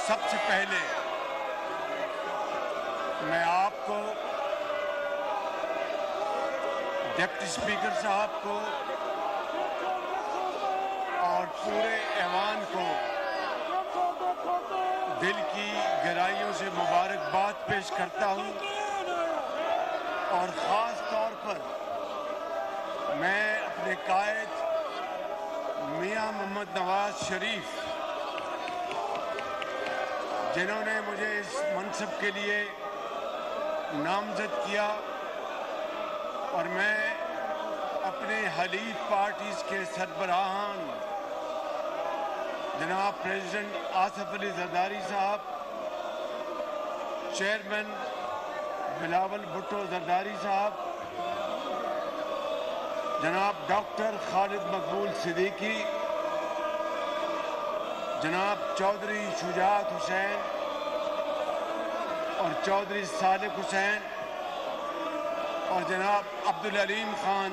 سب سے پہلے میں آپ کو، ڈپٹی اسپیکر صاحب کو اور پورے ایوان کو دل کی گہرائیوں سے مبارکباد پیش کرتا ہوں، اور خاص طور پر میں اپنے قائد میاں محمد نواز شریف، جنہوں نے مجھے اس منصب کے لیے نامزد کیا، اور میں اپنے حلیف پارٹیز کے سربراہان جناب پریزیڈنٹ آصف علی زرداری صاحب، چیئرمین بلاول بھٹو زرداری صاحب، جناب ڈاکٹر خالد مقبول صدیقی، جناب چودھری شجاعت حسین اور چودھری صادق حسین، اور جناب عبدالعلیم خان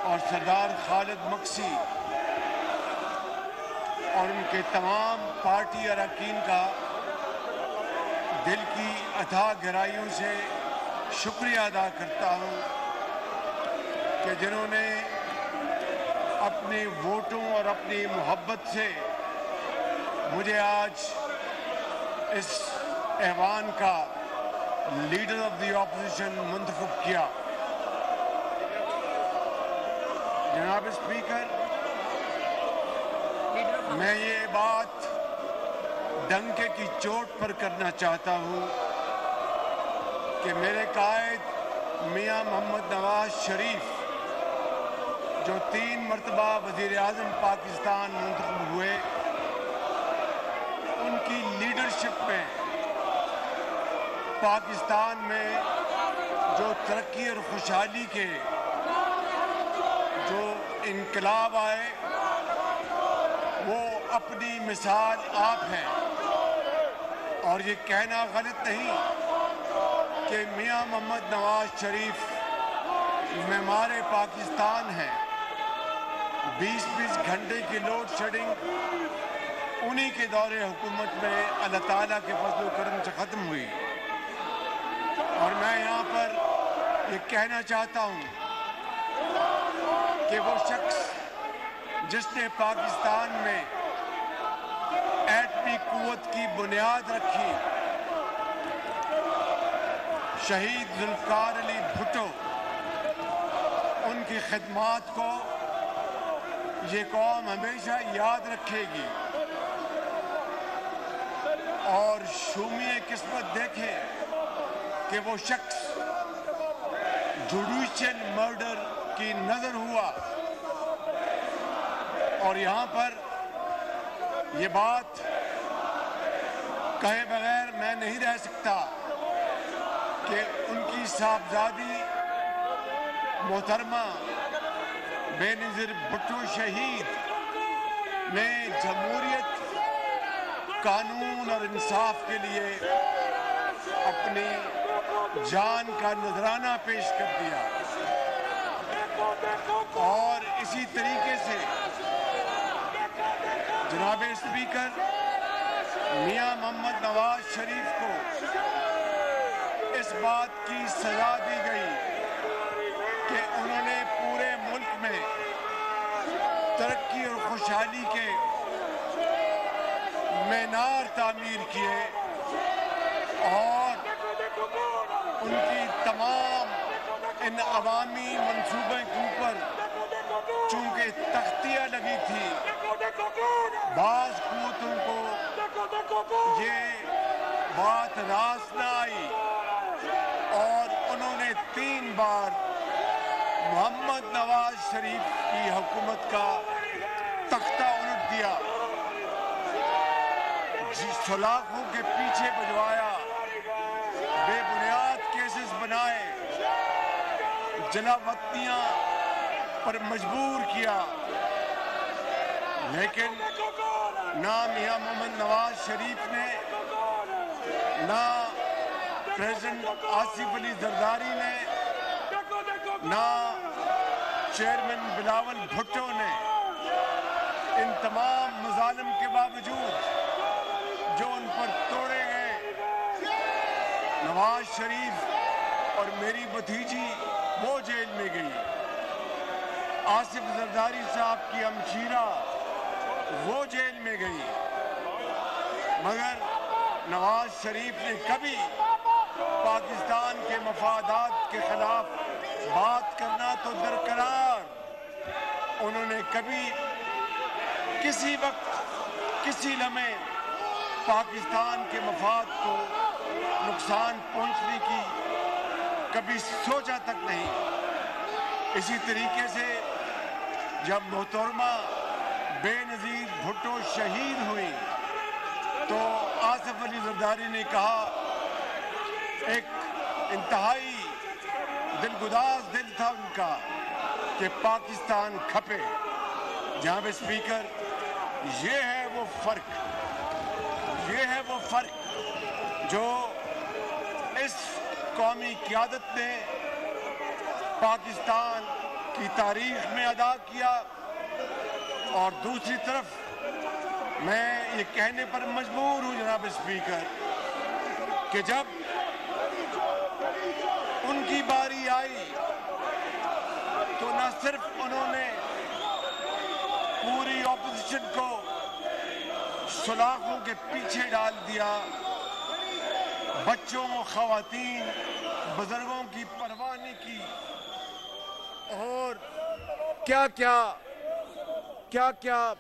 اور سردار خالد مکسی، اور ان کے تمام پارٹی اراکین کا دل کی اتھاہ گہرائیوں سے شکریہ ادا کرتا ہوں کہ جنہوں نے اپنے ووٹوں اور اپنی محبت سے مجھے آج اس ایوان کا لیڈر آف دی اپوزیشن منتخب کیا۔ جناب اسپیکر، میں یہ بات ڈنکے کی چوٹ پر کرنا چاہتا ہوں کہ میرے قائد میاں محمد نواز شریف، جو 3 مرتبہ وزیر اعظم پاکستان منتخب ہوئے، ان کی لیڈرشپ میں پاکستان میں جو ترقی اور خوشحالی کے جو انقلاب آئے، وہ اپنی مثال آپ ہیں، اور یہ کہنا غلط نہیں کہ میاں محمد نواز شریف معمار پاکستان ہیں۔ 20 گھنٹے کی لوڈ شیڈنگ انہی کے دور حکومت میں اللہ تعالیٰ کے فضل و کرم سے ختم ہوئی، اور میں یہاں پر یہ کہنا چاہتا ہوں کہ وہ شخص جس نے پاکستان میں ایٹمی قوت کی بنیاد رکھی، شہید ذوالفقار علی بھٹو، ان کی خدمات کو یہ قوم ہمیشہ یاد رکھے گی، اور شومی قسمت دیکھے کہ وہ شخص جوڈیشل مرڈر کی نظر ہوا، اور یہاں پر یہ بات کہے بغیر میں نہیں رہ سکتا کہ ان کی صاحبزادی محترمہ بے نظیر بھٹو شہید نے جمہوریت، قانون اور انصاف کے لیے اپنی جان کا نذرانہ پیش کر دیا، اور اسی طریقے سے جناب اسپیکر، میاں محمد نواز شریف کو اس بات کی سزا دی گئی کہ انہوں نے پورے ملک میں ترقی اور خوشحالی کے مینار تعمیر کیے، اور ان کی تمام ان عوامی منصوبے کے اوپر چونکہ تختیاں لگی تھی، بعض قوتوں کو یہ بات راست نہ آئی، اور انہوں نے 3 بار محمد نواز شریف کی حکومت کا تختہ الٹ دیا، سلاخوں کے پیچھے بجوایا، بے بنیاد کیسز بنائے، جلا وطنیاں پر مجبور کیا، لیکن نہ میاں محمد نواز شریف نے، نہ پریزیڈنٹ آصف علی زرداری نے، نہ چیئرمین بلاول بھٹو نے ان تمام مظالم کے باوجود جو ان پر توڑے گئے، نواز شریف اور میری بھتیجی وہ جیل میں گئی، آصف زرداری صاحب کی ہمشیرہ وہ جیل میں گئی، مگر نواز شریف نے کبھی پاکستان کے مفادات کے خلاف بات کرنا تو درکنار، انہوں نے کبھی کسی وقت کسی لمحے پاکستان کے مفاد کو نقصان پہنچنے کی کبھی سوچا تک نہیں۔ اسی طریقے سے جب محترمہ بے نظیر بھٹو شہید ہوئی تو آصف علی زرداری نے کہا، ایک انتہائی دلگداز دل تھا ان کا کہ پاکستان کھپے۔ جناب اسپیکر، یہ ہے وہ فرق جو اس قومی قیادت نے پاکستان کی تاریخ میں ادا کیا، اور دوسری طرف میں یہ کہنے پر مجبور ہوں جناب اسپیکر کہ جب ان کی باری آئی تو نہ صرف انہوں نے پوری اپوزیشن کو سلاخوں کے پیچھے ڈال دیا، بچوں، خواتین، بزرگوں کی پرواہ نہیں کی، اور کیا کیا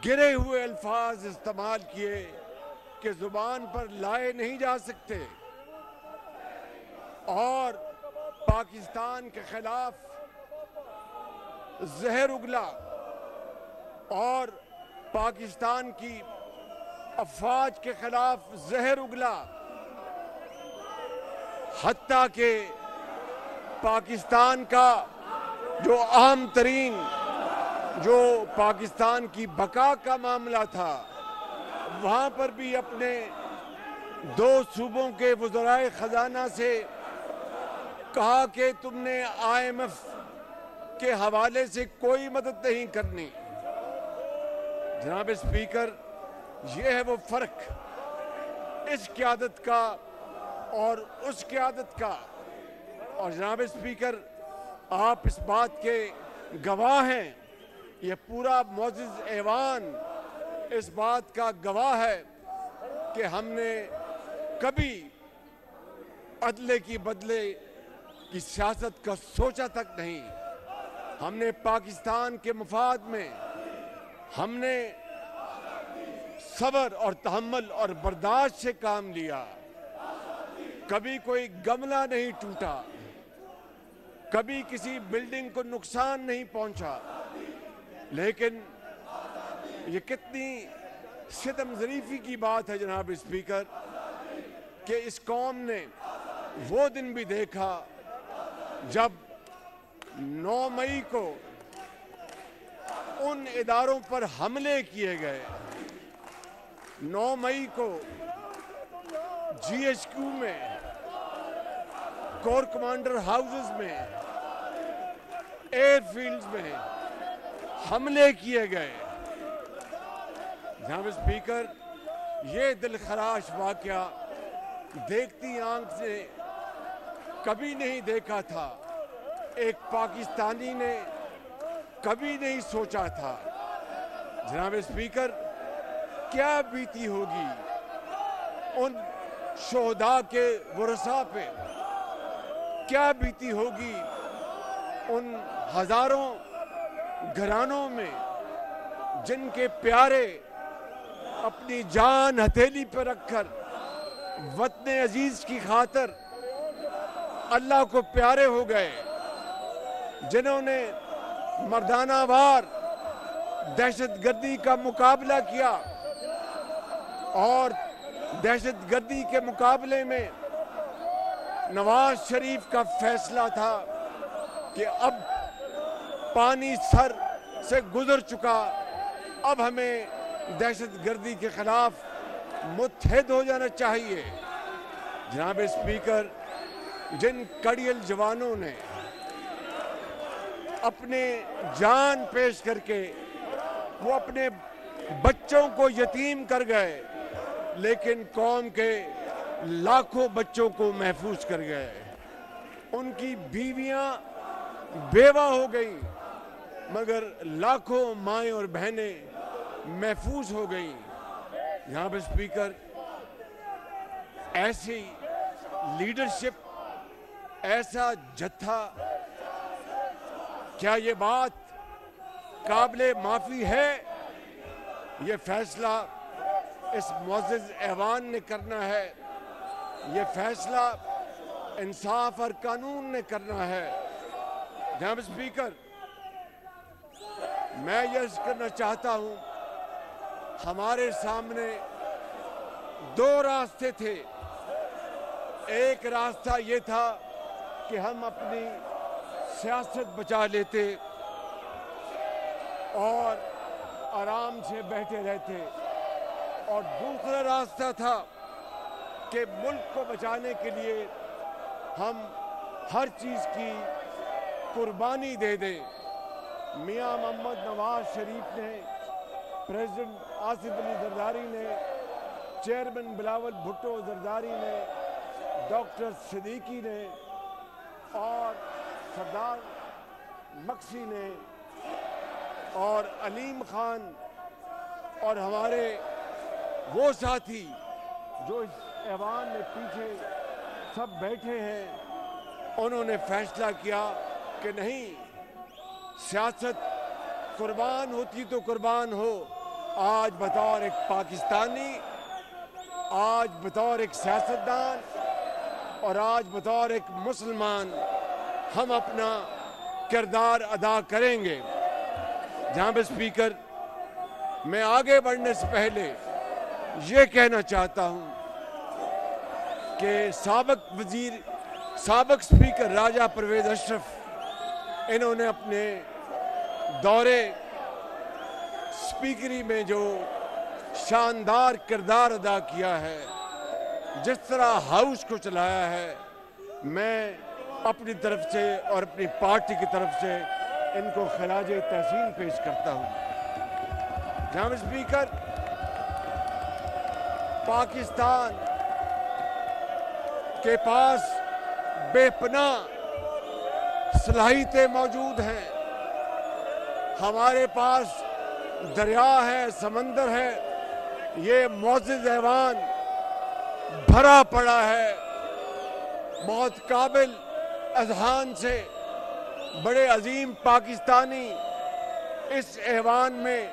گرے ہوئے الفاظ استعمال کیے کہ زبان پر لائے نہیں جا سکتے، اور پاکستان کے خلاف زہر اگلا اور پاکستان کی افواج کے خلاف زہر اگلا، حتیٰ کہ پاکستان کا جو اہم ترین جو پاکستان کی بقا کا معاملہ تھا، وہاں پر بھی اپنے دو صوبوں کے وزرائے خزانہ سے کہا کہ تم نے IMF کے حوالے سے کوئی مدد نہیں کرنی۔ جناب اسپیکر، یہ ہے وہ فرق اس قیادت کا اور اس قیادت کا، اور جناب اسپیکر، آپ اس بات کے گواہ ہیں، یہ پورا معزز ایوان اس بات کا گواہ ہے کہ ہم نے کبھی عدلے کی بدلے کی سیاست کا سوچا تک نہیں۔ ہم نے پاکستان کے مفاد میں ہم نے صبر اور تحمل اور برداشت سے کام لیا، کبھی کوئی گملہ نہیں ٹوٹا، کبھی کسی بلڈنگ کو نقصان نہیں پہنچا، لیکن یہ کتنی ستم ظریفی کی بات ہے جناب اسپیکر کہ اس قوم نے وہ دن بھی دیکھا جب 9 مئی کو ان اداروں پر حملے کیے گئے، 9 مئی کو GHQ میں، کور کمانڈر ہاؤسز میں، ایئر فیلڈز میں حملے کیے گئے۔ جناب اسپیکر، یہ دلخراش واقعہ دیکھتی آنکھ سے کبھی نہیں دیکھا تھا، ایک پاکستانی نے کبھی نہیں سوچا تھا۔ جناب اسپیکر، کیا بیتی ہوگی ان شہداء کے ورثاء پہ، کیا بیتی ہوگی ان ہزاروں گھرانوں میں جن کے پیارے اپنی جان ہتھیلی پہ رکھ کر وطن عزیز کی خاطر اللہ کو پیارے ہو گئے، جنہوں نے مردانہ وار دہشت گردی کا مقابلہ کیا، اور دہشت گردی کے مقابلے میں نواز شریف کا فیصلہ تھا کہ اب پانی سر سے گزر چکا، اب ہمیں دہشت گردی کے خلاف متحد ہو جانا چاہیے۔ جناب اسپیکر، جن کڑیل جوانوں نے اپنے جان پیش کر کے وہ اپنے بچوں کو یتیم کر گئے، لیکن قوم کے لاکھوں بچوں کو محفوظ کر گئے. ان کی بیویاں بیوہ ہو گئیں مگر لاکھوں مائیں اور بہنیں محفوظ ہو گئیں. یہاں پہ اسپیکر ایسی لیڈرشپ, ایسا جتھا, کیا یہ بات قابل معافی ہے؟ یہ فیصلہ اس معزز ایوان نے کرنا ہے, یہ فیصلہ انصاف اور قانون نے کرنا ہے. جناب اسپیکر, میں یہ عرض کرنا چاہتا ہوں, ہمارے سامنے دو راستے تھے. ایک راستہ یہ تھا کہ ہم اپنی سیاست بچا لیتے اور آرام سے بیٹھے رہتے, اور دوسرا راستہ تھا کہ ملک کو بچانے کے لیے ہم ہر چیز کی قربانی دے دیں. میاں محمد نواز شریف نے, پریزیڈنٹ آصف علی زرداری نے, چیئرمین بلاول بھٹو زرداری نے, ڈاکٹر صدیقی نے اور سردار مکسی نے اور علیم خان اور ہمارے وہ ساتھی جو اس ایوان میں پیچھے سب بیٹھے ہیں, انہوں نے فیصلہ کیا کہ نہیں, سیاست قربان ہوتی تو قربان ہو. آج بطور ایک پاکستانی, آج بطور ایک سیاستدان اور آج بطور ایک مسلمان ہم اپنا کردار ادا کریں گے. جہاں پہ اسپیکر, میں آگے بڑھنے سے پہلے یہ کہنا چاہتا ہوں کہ سابق اسپیکر راجہ پرویز اشرف, انہوں نے اپنے دورے اسپیکری میں جو شاندار کردار ادا کیا ہے, جس طرح ہاؤس کو چلایا ہے, میں اپنی طرف سے اور اپنی پارٹی کی طرف سے ان کو خراج تحسین پیش کرتا ہوں. جناب اسپیکر, پاکستان کے پاس بے پناہ صلاحیتیں موجود ہیں. ہمارے پاس دریا ہے, سمندر ہے, یہ معزز ایوان بھرا پڑا ہے بہت قابل اذہان سے. بڑے عظیم پاکستانی اس ایوان میں